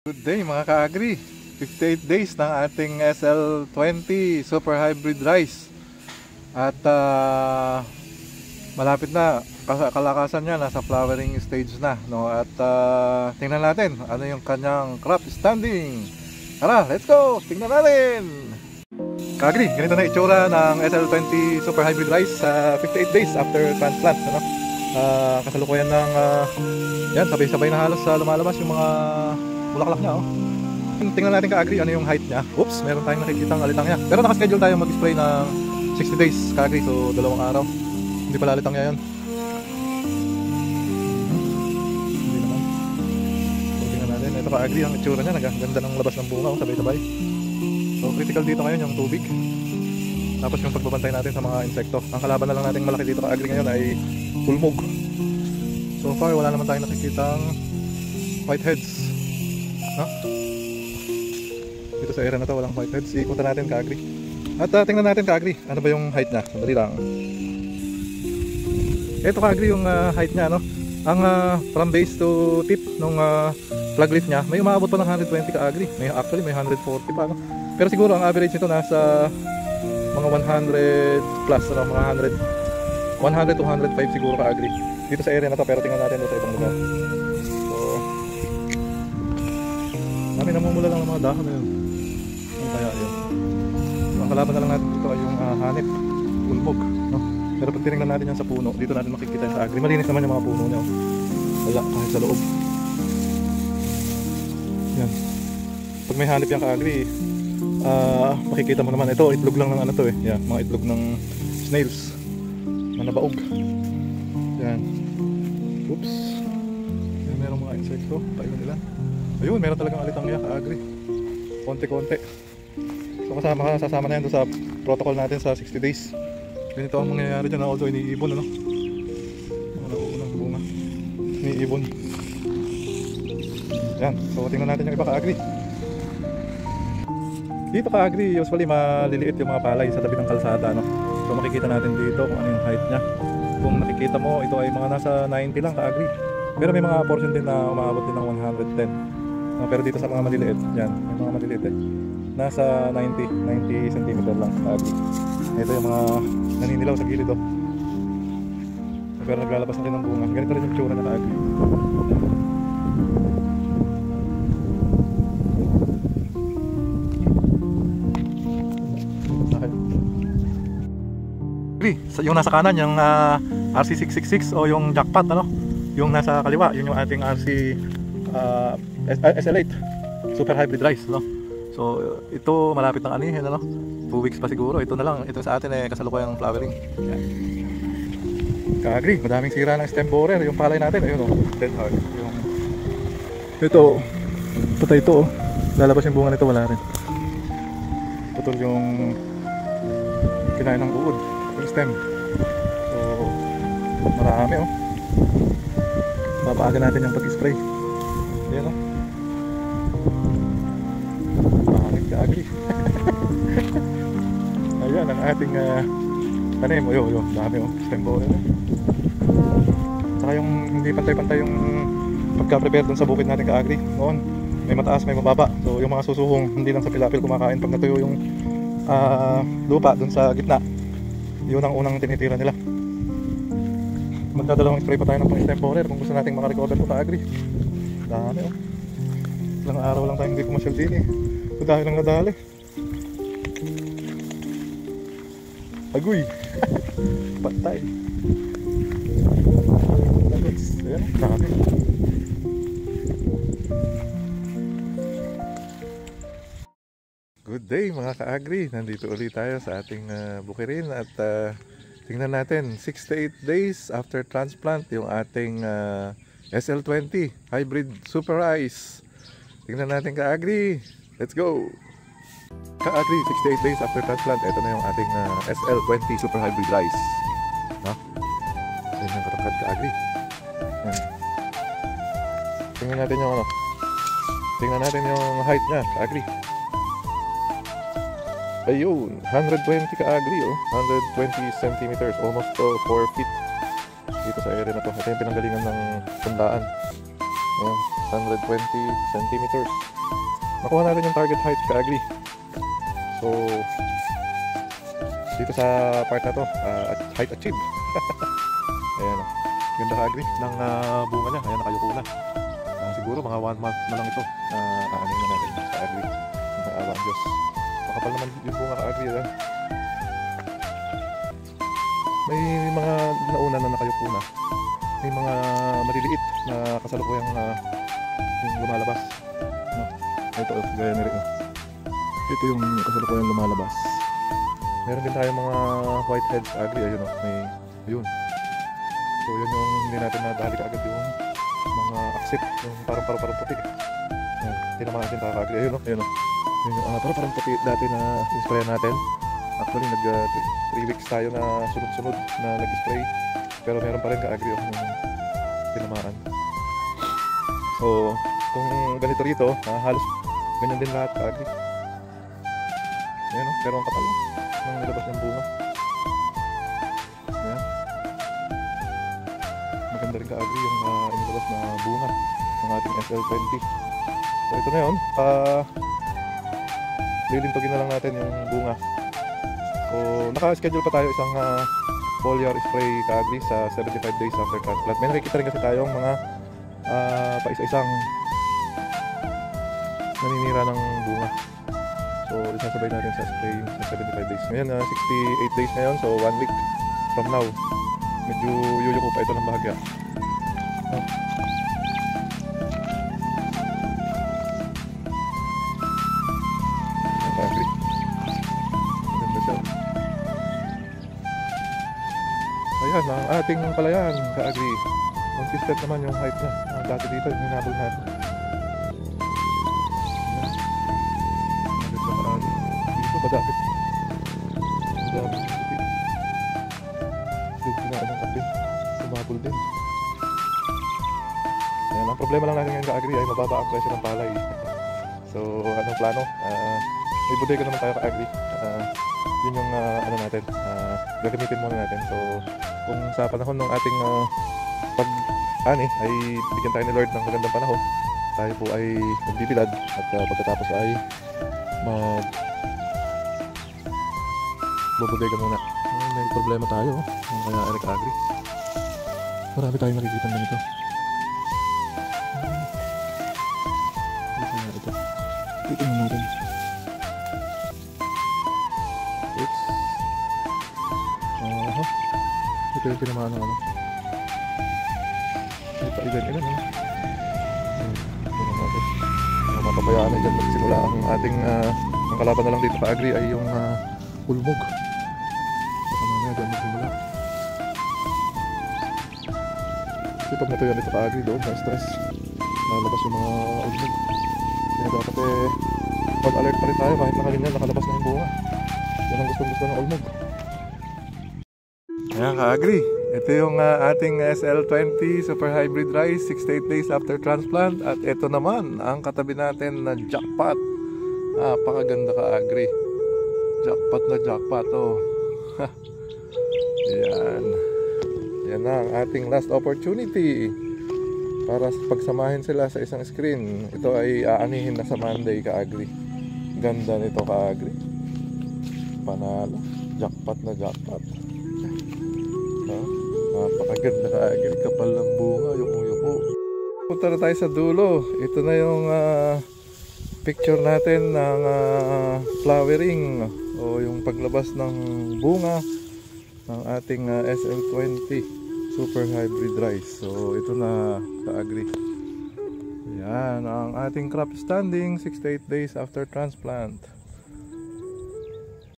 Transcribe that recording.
Good day mga ka-agri, 58 days ng ating SL20 Super Hybrid Rice. At malapit na, kalakasan niya nasa flowering stage na, no? At tingnan natin ano yung kanyang crop standing. Tara, let's go! Tingnan natin! Ka-agri, ganito na itsura ng SL20 Super Hybrid Rice sa 58 days after transplant, ano? Kasalukuyan ng yan, sabay-sabay na halos lumalabas yung mga bulaklak niya, oh. Tingnan natin ka-agri ano yung height niya. Oops, meron tayong nakikitang alitang niya. Pero nakaschedule tayo mag-spray ng 60 days ka-agri, so 2 araw. Hindi pala alitang niya yun. Hindi naman. So tingnan natin, ito ka-agri ang itsura niya. Naganda ng labas ng bunga, oh, sabay-sabay. So critical dito ngayon yung tubig. Tapos yung pagbabantay natin sa mga insekto. Ang kalaban na lang natin malaki dito ka-agri ngayon ay pulmog. So far wala naman tayong nakikitang whiteheads. Dito sa area na to walang whiteheads. Ikutan natin ka-agri. At tingnan natin ka-agri ano ba yung height niya. Sandali lang. Ito ka-agri yung height niya, no? Ang from base to tip nung plug leaf niya may umabot pa ng 120 ka-agri. Actually may 140 pa, no? Pero siguro ang average nito nasa mga 100 plus, no? Mga 100 to 105 siguro ka-agri dito sa area na to. Pero tingnan natin doon sa ibang lugar. Kami namumula lang ng mga dahon na yun. Ano kaya yun? Ang kalaban na lang natin dito ay yung hanip, ulmog, no? Pero pag tinignan natin yan sa puno, dito natin makikita yung sa agri. Malinis naman yung mga puno niya. Wala, kahit sa loob. Yan. Pag may hanip yung ka-agri, makikita mo naman. Ito, itlog lang ng ano to eh. Yan, mga itlog ng snails na nabaog. Yan. Oops. Yan, merong mga insekto. Pailan-ilan. Ayun, meron talagang alitang niya ka-agri. Konti-konti. So sasama na yan doon sa protocol natin sa 60 days. Ganito ang mangyayari dyan. Also iniibon, ano? Unang bunga. Iniibon. Yan. So tingnan natin yung iba ka-agri. Dito ka-agri, usually maliliit yung mga palay sa tabi ng kalsada, no? So makikita natin dito kung ano yung height niya. Kung nakikita mo, ito ay mga nasa 90 lang ka-agri. Pero may mga portion din na umaabot din ng 110. Pero dito sa mga maliliit, yan, may mga maliliit eh. Nasa 90 cm lang ka-agri. Ito yung mga naninilaw sa gilid, oh. Pero naglalabas na rin ng bunga. Ganito rin yung tsura na ka-agri. Yung nasa kanan, yung RC666 o yung jackpot, ano? Yung nasa kaliwa, yun yung ating RC SL8 Super Hybrid Rice, no? So ito malapit ng anihin, ano? 2 weeks pa siguro. Ito na lang, ito sa atin eh kasalukuyang flowering. Yan. Ka-agri, madaming sira ng stem borer yung palay natin. Ayun, oh, dead hard. Yung ito, patay ito, oh. Lalabas yung bunga nito, wala rin. Putol yung kinain ng uod, yung stem. So marami, oh. Papaaga natin yung pag-spray. Ayan, oh. Pangit ka-agri. Ayan ang ating tanim. Yun, dami, oh. Stem borer, oh. Saka yung hindi pantay-pantay yung pagka-prepare dun sa bukid natin ka-agri. Noon, may mataas, may mababa. So yung mga susuhong hindi lang sa pilapil kumakain pag natuyo yung lupa dun sa gitna. Yun ang unang tinitira nila. Magdadalawang spray pa tayo ng pang-stem borer kung gusto nating makarecover po ka-agri. Dami, oh. Ilang araw lang tayo hindi pumasyal din eh. So dahil lang nadali. Agoy. Patay. Ayan, dami. Good day mga ka-agri. Nandito ulit tayo sa ating bukirin at tingnan natin 68 days after transplant yung ating SL20 Hybrid Super Rice. Tingnan natin ka-agri. Let's go! Ka-agri, 68 days after transplant. Ito na yung ating SL20 Super Hybrid Rice. No? Yan yung katangkad ka-agri. Tingnan natin yung ano. Tingnan natin yung height niya, ka-agri. Ayun, 120 ka-agri, oh. 120 centimeters, almost 4 feet. Dito sa area na to. Ito yung pinanggalingan ng tandaan. Ayan, 120 centimeters. Nakuha natin yung target height ka-agri. So, dito sa part na to, height achieved. Ayan, ganda ka-agri ng bunga niya. Ayan, nakayuko na. Siguro mga 1 month na lang ito na aanin na natin ka-agri. Ang awa ang Diyos. Makapal naman yung bunga ka-agri. Ayan. May mga nauna na nakayuko na. May mga maliliit na kasalukuyang yung lumalabas. No? Ito, gaya ni Rick. Ito yung kasalukuyang lumalabas. Meron din tayong mga whiteheads agri. Ayun o, may ayun. So yun yung hindi natin nadali kaagad yung mga aksit, yung parang puti. Ayan, tinamaan natin agri. Ayun o, ayun o. Yung parang puti dati na spray natin. Actually nag 3 weeks tayo na sunod-sunod na nag-spray. Pero meron pa rin ka-agri yung tinamaan. So kung ganito rito, halos ganyan din lahat ka-agri. Ayan o, pero ang kapal nang nilabas ng bunga. Ayan. Maganda rin ka-agri yung inilabas na bunga ng ating SL20. So ito na yun, lilintugin na lang natin yung bunga. So naka-schedule pa tayo isang foliar spray ka-agri sa 75 days after transplant. May nakikita rin kasi tayong mga paisa-isang naninira ng bunga. So isasabay natin sa spray sa 75 days. Ngayon 68 days ngayon, so 1 week from now. Medyo yuyuko pa ito ng bahagya. Ka-agri. Maganda siya. Ayan ang ating palayan ka-agri. Consistent naman yung height niya. Dati dito yung hinabol natin. Dito madapit. Dito na ng kape. Humabol din. Ayan, ang problema lang natin ngayon ka-agri ay mababa ang presyo ng palay. So anong plano? May bodega naman tayo ka-agri. Yun yung ano natin, gagamitin muna natin. So kung sa panahon ng ating pag-ani ay bigyan tayo ni Lord ng magandang panahon, tayo po ay magbibilad at pagkatapos ay bubodega muna. May problema tayo, kaya Eric Agri. Marami tayong nakikita na nito. Ito. Titingnan natin. Oops. Ito yung tinamaan ng ano. Ito ilan ano. Tingnan natin. Mapapayaan na dyan magsimula ang ating ang kalaban na lang dito ka-agri ay yung ulmog. Baka mamaya dyan magsimula. Kasi pag natuyan dito ka-agri doon, may stress. Lalabas yung mga ulmog. Kaya dapat mag-alert pa rin tayo kahit nakaganyan nakalabas na yung bunga. Yan ang gustong-gusto ng ulmog. Ayan ka-agri. Ito yung ating SL20 Super Hybrid Rice 68 days after transplant. At ito naman ang katabi natin na jackpot. Napakaganda ka-agri. Jackpot na jackpot. Oh. Yan. Yan na ang ating last opportunity para pagsamahin sila sa isang screen. Ito ay aanihin na sa Monday ka-agri. Ganda nito ka-agri. Panalo. Jackpot na jackpot. Napakaganda ka-agri. Kapal ng bunga. Yuko-yuko. Punta na tayo sa dulo. Ito na yung picture natin ng flowering o yung paglabas ng bunga ng ating SL20 Super Hybrid Rice. So ito na ka-agri. Yan ang ating crop standing 68 days after transplant.